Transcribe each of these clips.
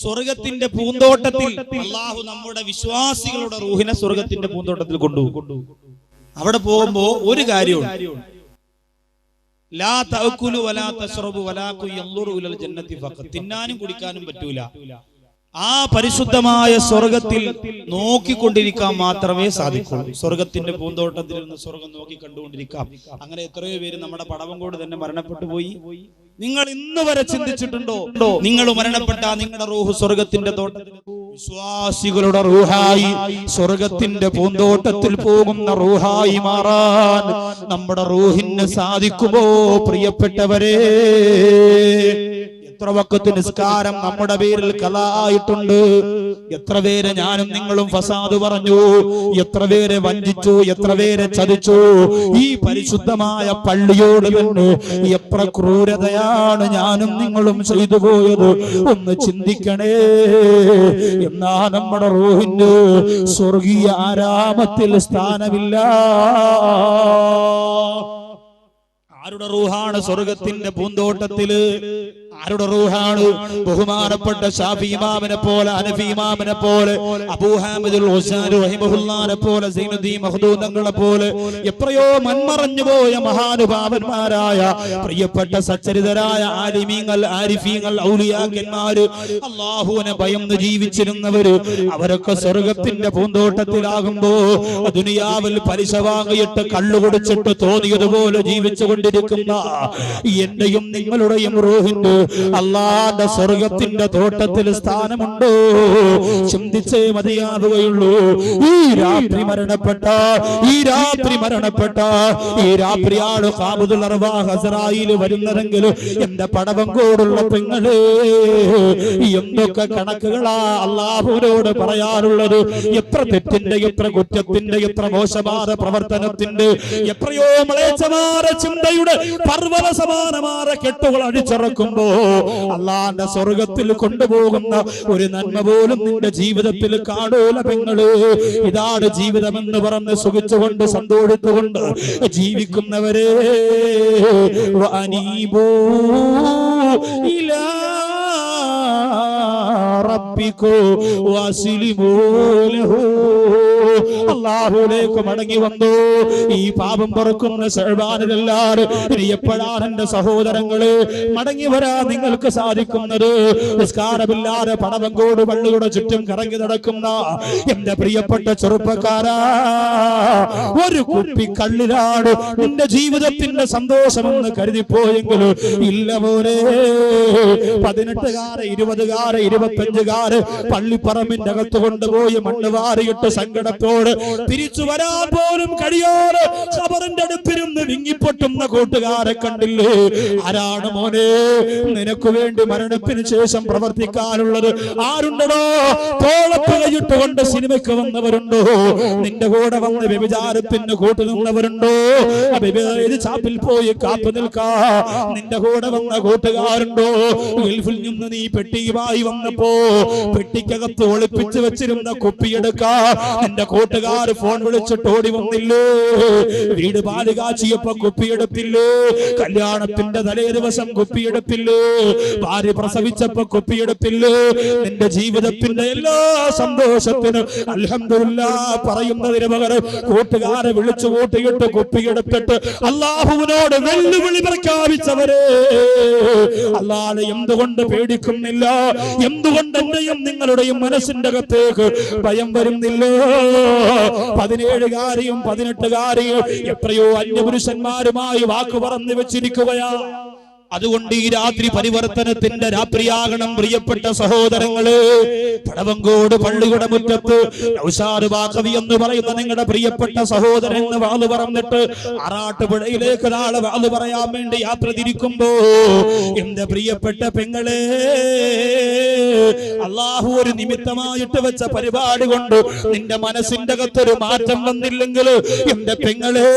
സ്വർഗത്തിന്റെ പൂന്തോട്ടത്തിൽ അല്ലാഹു നമ്മുടെ വിശ്വാസികളുടെ റൂഹിനെ സ്വർഗത്തിന്റെ പൂന്തോട്ടത്തിൽ കൊണ്ടുപോകും. അവിടെ പോകുമ്പോ ഒരു കാര്യമുണ്ട്, ലാ തഅകുലു വലാ തശ്റബു വലാകു യൻദുറു ഇലൽ ജന്നതി ഫഖത്ത്. തിന്നാനും കുടിക്കാനും പറ്റൂല. ആ പരിശുദ്ധമായ സ്വർഗത്തിൽ നോക്കിക്കൊണ്ടിരിക്കാൻ മാത്രമേ സാധിക്കുള്ളൂ. സ്വർഗത്തിന്റെ പൂന്തോട്ടത്തിൽ നിന്ന് സ്വർഗം നോക്കി കണ്ടുകൊണ്ടിരിക്കാം. അങ്ങനെ എത്രയോ പേര് നമ്മുടെ പടവങ്കോട് തന്നെ മരണപ്പെട്ടു പോയി. നിങ്ങൾ ഇന്ന് വരെ ചിന്തിച്ചിട്ടുണ്ടോ, നിങ്ങൾ മരണപ്പെട്ട നിങ്ങളുടെ റൂഹ് സ്വർഗത്തിന്റെ തോട്ടത്തിൽ, വിശ്വാസികളുടെ റൂഹായി സ്വർഗത്തിന്റെ പൂന്തോട്ടത്തിൽ പോകുന്ന റൂഹായി മാറാൻ നമ്മുടെ റൂഹിന് സാധിക്കുമോ പ്രിയപ്പെട്ടവരെ? എത്ര വഖത്ത് നിസ്കാരം നമ്മുടെ പേരിൽ ഖലാആയിട്ടുണ്ട്. എത്ര പേരെ ഞാനും നിങ്ങളും ഫസാദ് പറഞ്ഞു, എത്ര പേരെ വഞ്ചിച്ചു, എത്ര പേരെ ചതിച്ചു. ഈ പരിശുദ്ധമായ പള്ളിയോട് തന്നെ എത്ര ക്രൂരതയാണ് ഞാനും നിങ്ങളും ചെയ്തു പോയത്. ഒന്ന് ചിന്തിക്കണേ. എന്നാ നമ്മുടെ റൂഹിന് സ്വർഗീയ ആരാമത്തിൽ സ്ഥാനമില്ല. ആരുടെ റൂഹാണ് സ്വർഗത്തിന്റെ പൂന്തോട്ടത്തില്? ആരുടെ റൂഹാണ്? ബഹുമാനപ്പെട്ട ശാഫി ഇമാമിനെ പോലെ, ഹനഫി ഇമാമിനെ പോലെ, അബൂ ഹാമിദുൽ ഗസാലി റഹിമഹുല്ലാഹിനെ പോലെ, സൈനുദ്ദീൻ മഖ്ദൂം തങ്ങളെ പോലെ എത്രയോ മൺമറഞ്ഞു പോയ മഹാനുഭാവന്മാരായ പ്രിയപ്പെട്ട സച്ചരിതരായ ആലിമീങ്ങൾ, ആരിഫീങ്ങൾ, ഔലിയാക്കന്മാര്, അല്ലാഹുവിനെ ഭയന്ന് ജീവിച്ചിരുന്നവര്, അവരൊക്കെ സ്വർഗത്തിന്റെ പൂന്തോട്ടത്തിലാകുമ്പോ ദുനിയാവിൽ പലിശ വാങ്ങിയിട്ട് കള്ളു കുടിച്ചിട്ട് തോന്നിയതുപോലെ ജീവിച്ചുകൊണ്ടിരിക്കുന്ന എന്റെയും നിങ്ങളുടെയും റൂഹിന്റെ അല്ലാഹുവിന്റെ സ്വർഗത്തിന്റെ തോട്ടത്തിൽ സ്ഥാനമുണ്ടോ? ചിന്തിച്ചേ മതിയാവുകയുള്ളൂ. ഈ രാത്രി മരണപ്പെട്ട ഈ രാത്രിയാണ് ഖാബിദുൽ അർവാഹ് അസ്റായീൽ വരുന്നതെങ്കിൽ എന്റെ പടവങ്കോടുള്ള പെങ്ങളെ, എന്തൊക്കെ കണക്കുകളാ അല്ലാഹുവിനോട് പറയാറുള്ളത്. എത്ര തെറ്റിന്റെ, എത്ര കുറ്റത്തിന്റെ, എത്ര മോശമായ പ്രവർത്തനത്തിന്റെ, എത്രയോ മ്ലേച്ഛമായ ചിന്തയുടെ പർവ്വത സമാനമായ കെട്ടുകൾ അടിച്ചിറക്കുമ്പോ അല്ലാഹുവിന്റെ സ്വർഗത്തിൽ കൊണ്ടുപോകുന്ന ഒരു നന്മ പോലും നിന്റെ ജീവിതത്തിൽ കാണൂല പെങ്ങള്. ഇതാണ് ജീവിതമെന്ന് പറഞ്ഞ് സുഖിച്ചുകൊണ്ട് സന്തോഷിച്ചുകൊണ്ട് ജീവിക്കുന്നവരെ, വഅനീബൂ ഇലാ റബ്ബികൂ വഅസ്ലിമൂ ലഹു. അല്ലാഹുവിലേക്ക് മടങ്ങി വന്നു. ഈ പാപം പൊറുക്കുന്ന ശഅബാനിലെല്ലാവരും ഇനി എപ്പോഴാണ് എന്റെ സഹോദരങ്ങളെ മടങ്ങി വരാൻ നിങ്ങൾക്ക് സാധിക്കുന്നത്? നിസ്കാരമില്ലാതെ പടവങ്കോട് പള്ളിയുടെ ചുറ്റും കറങ്ങി നടക്കുന്ന എന്റെ പ്രിയപ്പെട്ട ചെറുപ്പക്കാരാ, ഒരു കുപ്പി കള്ളിലാണ് നിന്റെ ജീവിതത്തിന്റെ സന്തോഷമെന്ന് കരുതിപ്പോയെങ്കിലും ഇല്ല പോലെ. 18-കാരെ 20-കാരെ 25-കാരെ പള്ളിപ്പറമ്പിന്റെ അകത്ത് കൊണ്ടുപോയി മണ്ണ് വാരിയിട്ട് സങ്കടത്തോട് തിരിച്ചു വരാൻ പോലും കഴിയാതെ ഖബറിന്റെ അടുത്തിരുന്ന് വിങ്ങിപ്പൊട്ടുന്ന കൂട്ടുകാരെ കണ്ടില്ലേ? ആരാണ് മോനെ നിനക്ക് വേണ്ടി മരണത്തിന് ശേഷം പ്രവർത്തിക്കാനുള്ളത്? ആരുണ്ടോ? തോളത്ത് കൈയിട്ടുകൊണ്ട് സിനിമയ്ക്ക് വന്നവരുണ്ടോ? നിന്റെ കൂടെ വന്ന് വ്യഭിചാരത്തിന് കൂട്ടുനിന്നവരുണ്ടോ? ചാപ്പിൽ പോയി കാത്തു നിൽക്കാ നിന്റെ കൂടെ വന്ന കൂട്ടുകാരുണ്ടോ? ഗൾഫിൽ നിന്ന് നീ പെട്ടിയുമായി വന്നപ്പോ പെട്ടിക്കകത്ത് ഒളിപ്പിച്ചു വെച്ചിരുന്ന കുപ്പിയെടുക്കാ നിന്റെ കൂട്ടുകാർ ഫോൺ വിളിച്ചിട്ട് ഓടി വന്നില്ലേ? വീട് പാല് കാച്ചിയപ്പോ കുപ്പിയെടുത്തില്ലേ? കല്യാണത്തിന്റെ തലേ ദിവസം കുപ്പിയെടുത്തില്ലേ? ഭാര്യ പ്രസവിച്ചപ്പോ കുപ്പിയെടുത്തില്ലേ? നിന്റെ ജീവിതത്തിന്റെ എല്ലാ സന്തോഷത്തിനും അൽഹംദുലില്ലാഹ് പറയുന്നതിന് പകരം കൂട്ടുകാരെ വിളിച്ചു കൂട്ടിയിട്ട് കുപ്പിയെടുത്തിട്ട് അല്ലാഹുവിനോട് വെല്ലുവിളി പ്രഖ്യാപിച്ചവരെ, അല്ലാഹുവേ എന്തുകൊണ്ട് പേടിക്കുന്നില്ല? എന്തുകൊണ്ട് എന്റെയും നിങ്ങളുടെയും മനസ്സിന്റെ അകത്തേക്ക് ഭയം വരുന്നില്ല? 17-കാരെയും 18-കാരെയും എത്രയോ അന്യപുരുഷന്മാരുമായി വാക്ക് പറഞ്ഞു വെച്ചിരിക്കുകയാ. അതുകൊണ്ട് ഈ രാത്രി പരിവർത്തനത്തിന്റെ രാത്രിയാകണം പ്രിയപ്പെട്ട സഹോദരങ്ങളെ. പടവങ്കോട് പള്ളിയുടെ മുറ്റത്ത് നൗഷാദ് ബാഖവി എന്ന് പറയുന്ന നിങ്ങളുടെ പ്രിയപ്പെട്ട സഹോദരൻ എന്ന് വാള് പറഞ്ഞിട്ട് ആറാട്ടുപുഴയിലേക്ക് നാളെ വാള് പറയാൻ വേണ്ടി യാത്ര തിരിക്കുമ്പോ എന്റെ പ്രിയപ്പെട്ട പെങ്ങളെ, അല്ലാഹു ഒരു നിമിത്തമായിട്ട് വെച്ച പരിപാടി കൊണ്ട് നിന്റെ മനസ്സിന്റെ അകത്തൊരു മാറ്റം വന്നില്ലെങ്കിൽ എന്റെ പെങ്ങളെ,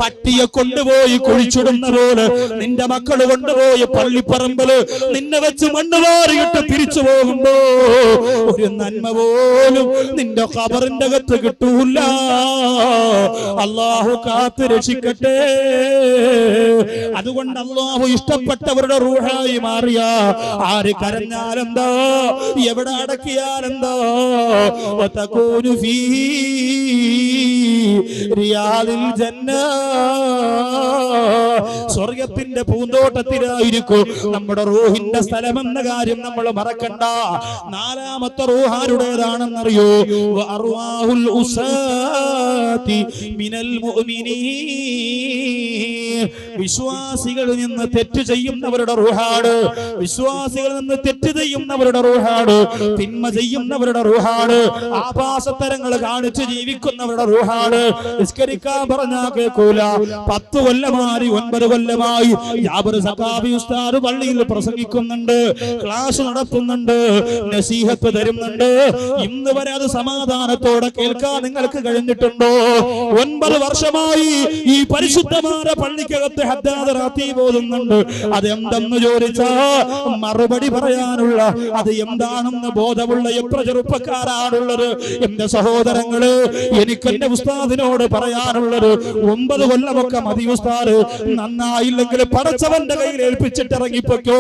പട്ടിയെ കൊണ്ടുപോയി കുഴിച്ചിടുന്ന പോലെ നിന്റെ മക്കള് കൊണ്ടുപോയി പള്ളിപ്പറമ്പില് നിന്നെ വെച്ച് മണ്ണ് വാരിയിട്ട് തിരിച്ചു പോകുമ്പോ ഒരു നന്മ പോലും നിന്റെ ഖബറിന്റെ അകത്ത് കിട്ടൂല. അല്ലാഹു കാത്ത് രക്ഷിക്കട്ടെ. അതുകൊണ്ട് അല്ലാഹു ഇഷ്ടപ്പെട്ടവരുടെ റൂഹായി മാറിയ ആര് കരഞ്ഞാലെന്താ, എവിടെ അടക്കിയാലെന്താ വതകൂനു ഫീ റിയാദിൽ ജന്ന, സ്വർഗത്തിന്റെ പൂന്തോട്ടത്തിലായിരിക്കും നമ്മുടെ റൂഹിന്റെ സ്ഥലമെന്ന കാര്യം നമ്മൾ മറക്കണ്ട. നാലാമത്തെ റൂഹ് ആരുടേതാണെന്നറിയോ? അർവാഹുൽ ഉസാതി മിനൽ മുഅ്മിനീൻ, വിശ്വാസികളിൽ നിന്ന് തെറ്റ് ചെയ്യുന്നവരുടെ റൂഹാണ്. വിശ്വാസികളിൽ നിന്ന് തെറ്റ് ചെയ്യുന്നവരുടെ റൂഹാണ്. തിന്മ ചെയ്യുന്നവരുടെ റൂഹാണ്. ആഭാസത്തരങ്ങൾ കാണിച്ച് ജീവിക്കുന്നവരുടെ റൂഹാണ്. നിസ്കരിക്കാൻ പറഞ്ഞാൽ കേൾക്കൂല. 10 കൊല്ലമായി 9 കൊല്ലമായി ജാബിർ സഖാഫി ഉസ്താദ് പള്ളിയിൽ പ്രസംഗിക്കുന്നുണ്ട്, ക്ലാസ് നടത്തുന്നുണ്ട്, നസീഹത്ത് തരുന്നുണ്ട്. ഇന്ന് വരെ അത് സമാധാനത്തോടെ കേൾക്കാൻ നിങ്ങൾക്ക് കഴിഞ്ഞിട്ടുണ്ടോ? 9 വർഷമായി ഈ പരിശുദ്ധമായ പള്ളിക്കകത്ത് ഹദ്ദാദ് റാത്തീബ് ഓതുന്നുണ്ട്. അതെന്തെന്ന് ചോദിച്ചാ മറുപടി പറയാനുള്ള, അത് എന്താണെന്ന് ബോധമുള്ള എത്ര ചെറുപ്പക്കാരാണുള്ളത്? എന്റെ സഹോദരങ്ങള്, എനിക്ക് എന്റെ ഉസ്താദിനോട് പറയാനുള്ളത്, 9 കൊല്ലമൊക്കെ മതി ഉസ്താദ്, നന്നായില്ലെങ്കിൽ പടച്ചവന്റെ കയ്യിൽ ഏൽപ്പിച്ചിട്ട് ഇറങ്ങിപ്പോക്കോ.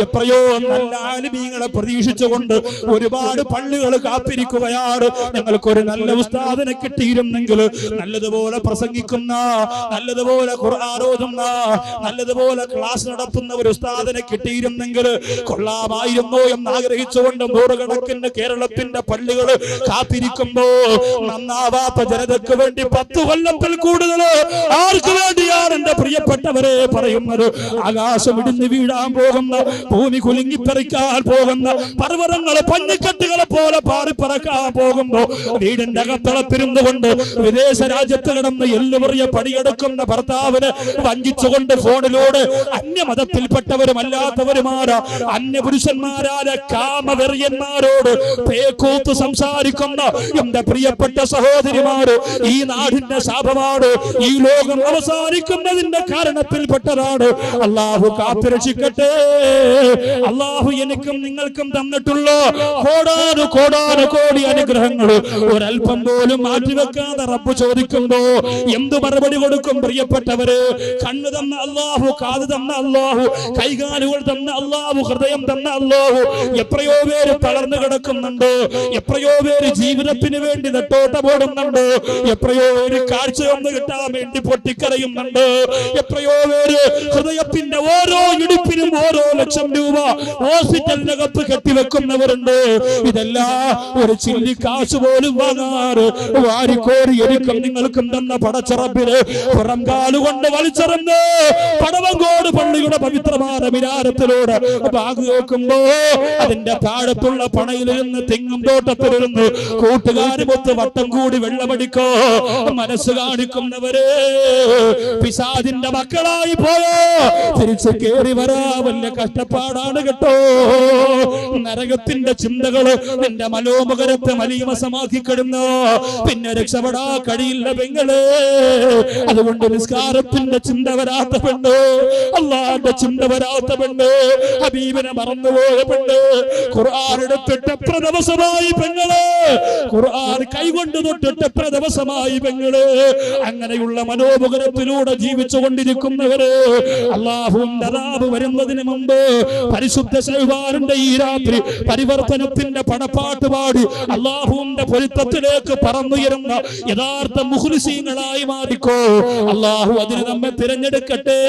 എത്രയോ നല്ല ആലിമീങ്ങളെ പ്രതീക്ഷിച്ചുകൊണ്ട് ഒരുപാട് പള്ളികൾ കാത്തിരിക്കുകയാണ്. ഞങ്ങൾക്കൊരു നല്ല ഉസ്താദിനെ കിട്ടിയിരുന്നെങ്കിൽ, നല്ലതുപോലെ പ്രസംഗിക്കുന്ന, നല്ലതുപോലെ ഖുർആൻ ഓതുന്ന, നല്ലതുപോലെ ക്ലാസ് നടത്തുന്ന ഒരു ഉസ്താദിനെ കിട്ടിയിരുന്നെങ്കിൽ കൊള്ളാമായിരുന്നു എന്ന് ആഗ്രഹിച്ചുകൊണ്ട് നൂറുകണക്കിന് കേരളത്തിന്റെ പള്ളികൾ കാത്തിരിക്കുമ്പോ നന്നാവാത്ത ജനതയ്ക്ക് വേണ്ടി 10 കൊല്ലത്തിൽ കൂടുതൽ ആർക്ക് വേണ്ടിയാണ് എന്റെ പ്രിയപ്പെട്ടവരെ പറയുന്നത്? ആകാശം ഇടിഞ്ഞു വീഴാൻ പോകുന്ന, ഭൂമി കുലുങ്ങിപ്പറിക്കാൻ പോകുന്ന, പർവ്വതങ്ങളെ പഞ്ഞിക്കെട്ടുകളെ പോലെ പാറിപ്പറക്കാൻ പോകുമ്പോ വീടിന്റെ അകത്തളത്തിരുന്നു കൊണ്ട് വിദേശ രാജ്യത്ത് കിടന്ന് എല്ലുപറിയ പണിയെടുക്കുന്ന ഭർത്താവിന് വഞ്ചിച്ചുകൊണ്ട് ഫോണിലൂടെ അന്യമതത്തിൽപ്പെട്ടവരും അല്ലാത്തവരുമാരാ അന്യപുരുഷന്മാരായ കാമവെറിയന്മാരോട് പേക്കൂത്ത് സംസാരിക്കുന്ന എന്റെ പ്രിയപ്പെട്ട സഹോദരിമാര്, ഈ നാടിന്റെ ശാപമാണ്. ഈ ലോകം അവസാനിക്കുന്നതിന്റെ കാരണത്തിൽപ്പെട്ടതാണ്. അള്ളാഹു കാത്തുരക്ഷിക്കട്ടെ. അള്ളാഹു എനിക്കും നിങ്ങൾക്കും തന്നിട്ടുള്ള കോടാനു കോടി അനുഗ്രഹങ്ങൾ ഒരൽപ്പം പോലും മാറ്റിവെക്കാതെ റബ്ബ് ചോദിക്കുമ്പോ എന്തു മറുപടി കൊടുക്കും? പ്രിയപ്പെട്ടവര്, കണ്ണ് തന്ന അള്ളാഹു, കാത് തന്ന അള്ളാഹു, കൈകാലുകൾ തന്ന അള്ളാഹു, ഹൃദയം തന്ന അള്ളാഹു. എത്രയോ പേര് തളർന്നു കിടക്കുന്നുണ്ട്, എത്രയോ പേര് ജീവിതത്തിന് വേണ്ടി നെട്ടോട്ടമോടുന്നുണ്ട്, എത്രയോ പേര് കാഴ്ചയൊന്ന് കിട്ടാൻ വേണ്ടി പൊട്ടിക്കരയുന്നുണ്ട്, എത്രയോ പേര് ഹൃദയത്തിന്റെ ഓരോ ഇടിപ്പിനും ഓരോ ലക്ഷം രൂപ ഹോസ്പിറ്റലിനകത്ത് കെട്ടിവെക്കുന്നവരുണ്ട്. ഇതെല്ലാം ഒരു ചില്ലി കാശ് പോലും വാങ്ങാറ് വാരിക്കോരി എനിക്കും നിങ്ങൾക്കും തന്ന പടച്ചറബിന് പുറം കാലുകൊണ്ട് വലിച്ചെറിഞ്ഞ് പടവങ്കോട് പള്ളിയുടെ പവിത്രമായ മിനാരത്തിലൂടെ ബാഗ് നോക്കുമ്പോ അതിന്റെ താഴത്തുള്ള പണയിലിരുന്ന് തെങ്ങും തോട്ടത്തിലിരുന്ന് കൂട്ടുകാരുമൊത്ത് വട്ടം കൂടി വെള്ളമടിക്കോ മനസ്സ് കാണിക്കുന്നവരെ പിശാചിന്റെ മക്കളായി പോയോ തിരിച്ചു കേറി വരാ വലിയ കഷ്ടപ്പാടാണ് കേട്ടോ. നരകത്തിന്റെ ചിന്തകള് നിന്റെ മനോമുഖരത്തെ മലീമസമാക്കി കിടന്നു, പിന്നെ രക്ഷപ്പെടാ കഴിയില്ല പെങ്ങള്. അതുകൊണ്ട് നിസ്കാരത്തിന്റെ ചിന്ത വരാത്ത പെണ്ണ്, അള്ളാന്റെ ചിന്ത വരാത്ത പെണ്ണ്, ഹബീബിനെ മറന്നുപോയ പെണ്ണ്, ഖുർആൻ എടുത്തിട്ട് എത്ര ദിവസമായി പെങ്ങള്, ഖുർആൻ കൈകൊണ്ട് തൊട്ടിട്ട് എത്ര ദിവസമായി പെങ്ങള്. അങ്ങനെയുള്ള മനോമുഖരത്തിലൂടെ ജീവിച്ചു കൊണ്ടിരിക്കുന്നവര് അള്ളാഹുവിന്റെ അദാബ് വരുന്നതിന് മുമ്പ് പരിശുദ്ധ ശഅബാനിന്റെ ഈ രാത്രി പരിവർത്തനത്തിന്റെ പടപ്പാട്ട് പാടി അള്ളാഹുവിന്റെ പൊരുത്തത്തിലേക്ക് പറന്നുയരുന്ന യഥാർത്ഥ മുഖ്ലിസീങ്ങളായി മാറിക്കോ. അള്ളാഹു അതിന് നമ്മെ തിരഞ്ഞെടുക്കട്ടെ.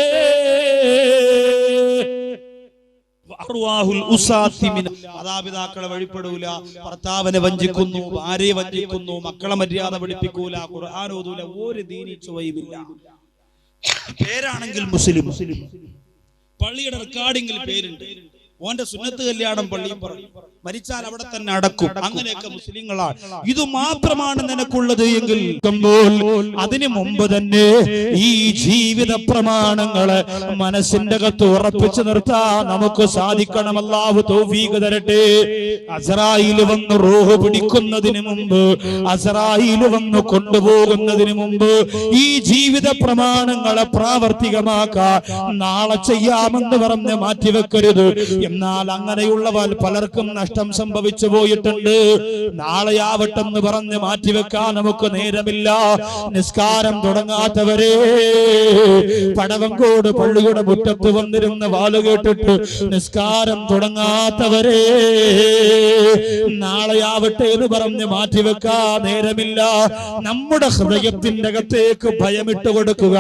മാതാപിതാക്കളെ വഴിപ്പെടൂല, ഭർത്താവിനെ വഞ്ചിക്കുന്നു, ഭാര്യയെ വഞ്ചിക്കുന്നു, മക്കളെ മര്യാദ പഠിപ്പിക്കൂല, ഖുർആൻ ഓതൂല, ഒരു ദീനി ചുവയുമില്ല. പേരാണെങ്കിൽ മുസ്ലിം, പള്ളിയുടെ റെക്കോർഡിംഗിൽ പേരുണ്ട്, ഓന്റെ സുന്നത്ത് കല്യാണം പള്ളിയും പറയും, മരിച്ചാൽ അവിടെ തന്നെ അടക്കും. അങ്ങനെയൊക്കെ മുസ്ലിങ്ങളാണ്. ഇത് മാത്രമാണ് നിനക്കുള്ളത് എങ്കിൽ അതിനു മുമ്പ് തന്നെ ഈ ജീവിത പ്രമാണങ്ങളെ മനസ്സിന്റെ അകത്ത് ഉറപ്പിച്ചു നിർത്താൻ നമുക്ക് സാധിക്കണം. അല്ലാഹു തൗഫീഖ് തരട്ടെ. അസ്റായീൽ വന്ന് റൂഹ് പിടിക്കുന്നതിന് മുമ്പ്, അസ്റായീൽ വന്ന് കൊണ്ടുപോകുന്നതിന് മുമ്പ് ഈ ജീവിത പ്രമാണങ്ങളെ പ്രാവർത്തികമാക്കാൻ നാളെ ചെയ്യാമെന്ന് പറഞ്ഞ് മാറ്റിവെക്കരുത്. എന്നാൽ അങ്ങനെയുള്ളവർ പലർക്കും നഷ്ടം നഷ്ടം സംഭവിച്ചു പോയിട്ടുണ്ട്. നാളെയാവട്ടെന്ന് പറഞ്ഞ് മാറ്റിവെക്കാൻ നമുക്ക് നേരമില്ല. നിസ്കാരം തുടങ്ങാത്തവരെ, പടവങ്കോട് പള്ളിയുടെ മുറ്റത്ത് വന്നിരുന്ന വാല് കേട്ടിട്ട് നിസ്കാരം തുടങ്ങാത്തവരെ, നാളെയാവട്ടെ എന്ന് പറഞ്ഞ് മാറ്റിവെക്കാൻ നേരമില്ല. നമ്മുടെ ഹൃദയത്തിന്റെ അകത്തേക്ക് ഭയമിട്ട് കൊടുക്കുക.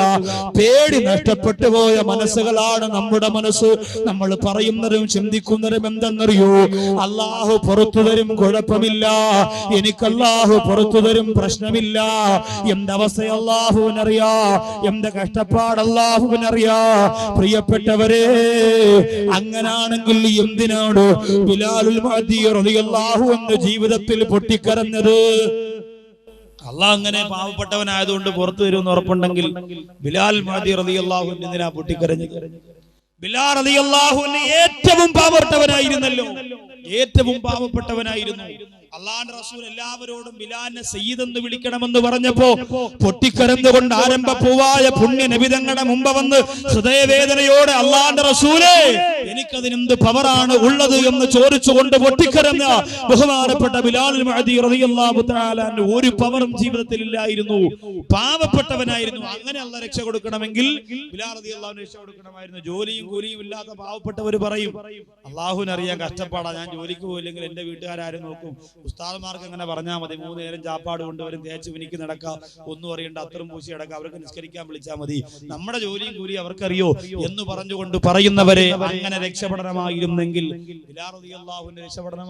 പേടി നഷ്ടപ്പെട്ടു പോയ മനസ്സുകളാണ് നമ്മുടെ മനസ്സ്. നമ്മൾ പറയുന്നതും ചിന്തിക്കുന്നതും എന്തെന്നറിയോ? അല്ലാഹു പുറത്തു തരും, കുഴപ്പമില്ല, എനിക്ക് അല്ലാഹു പുറത്തു തരും, പ്രശ്നമില്ല. എന്റെ അവസ്ഥ അല്ലാഹുവിനറിയാ, എന്റെ കഷ്ടപ്പാട് അല്ലാഹുവിനറിയാ. പ്രിയപ്പെട്ടവരെ, അങ്ങനാണെങ്കിൽ എന്തിനാണ് ബിലാലുൽ മുഅദ്ദി റളിയല്ലാഹു അൻഹു ജീവിതത്തിൽ പൊട്ടിക്കരഞ്ഞത്? അള്ളാഹ് അങ്ങനെ പാവപ്പെട്ടവനായതുകൊണ്ട് പുറത്തു തരുമെന്ന് ഉറപ്പുണ്ടെങ്കിൽ ബിലാൽ മുഅദ്ദി റളിയല്ലാഹു അൻഹു എന്തിനാ പൊട്ടിക്കരഞ്ഞത്? ബിലാൽ റളിയല്ലാഹു അൻഹു ഏറ്റവും പാവപ്പെട്ടവനായിരുന്നല്ലോ, ഏറ്റവും പാവപ്പെട്ടവനായിരുന്നു. അള്ളാഹുവിന്റെ റസൂൽ എല്ലാവരോടും ബിലാലിനെ സയ്യിദ് എന്ന് വിളിക്കണമെന്ന് പറഞ്ഞപ്പോ പൊട്ടിക്കരന്നുകൊണ്ട് ആരംഭപ്പൂവായ പുണ്യ നബിതങ്ങളുടെ മുമ്പ് വന്ന് ഹൃദയവേദനയോടെ അള്ളാഹുവിന്റെ റസൂലേ, എനിക്കതിനെന്ത് പവറാണ് ഉള്ളത് എന്ന് ചോദിച്ചുകൊണ്ട് പൊട്ടിക്കരഞ്ഞ ബഹുമാനപ്പെട്ട ബിലാൽ മുഅദ്ദി റളിയല്ലാഹു തആല അൻഹു ഒരു പവറും ജീവിതത്തിൽ ഇല്ലായിരുന്നു, പാവപ്പെട്ടവനായിരുന്നു. അങ്ങനെ അള്ളാഹ് രക്ഷ കൊടുക്കണമെങ്കിൽ ബിലാൽ റളിയല്ലാഹു അൻഹു രക്ഷ കൊടുക്കണമായിരുന്നു. ജോലിയും കൂലിയും ഇല്ലാത്ത പാവപ്പെട്ടവർ പറയും, അള്ളാഹുവിനറിയാൻ കഷ്ടപ്പാടാ, ഞാൻ ജോലിക്ക് പോയില്ലെങ്കിൽ എന്റെ വീട്ടുകാരും നോക്കും. ഉസ്താദുമാർക്ക് അങ്ങനെ പറഞ്ഞാൽ മതി, 3 നേരം ചാപ്പാട് കൊണ്ടുവരും, തേച്ച് എനിക്ക് നടക്കാം, ഒന്നും അറിയണ്ട, അത്തരം പൂശി അടക്കാം, അവർക്ക് നിസ്കരിക്കാൻ വിളിച്ചാൽ മതി, നമ്മുടെ ജോലിയും കൂലി അവർക്കറിയോ എന്ന് പറഞ്ഞുകൊണ്ട് പറയുന്നവരെ അങ്ങനെ രക്ഷപ്പെടണമായിരുന്നെങ്കിൽ ബിലാൽ റളിയല്ലാഹു അൻഹു രക്ഷപ്പെടണം.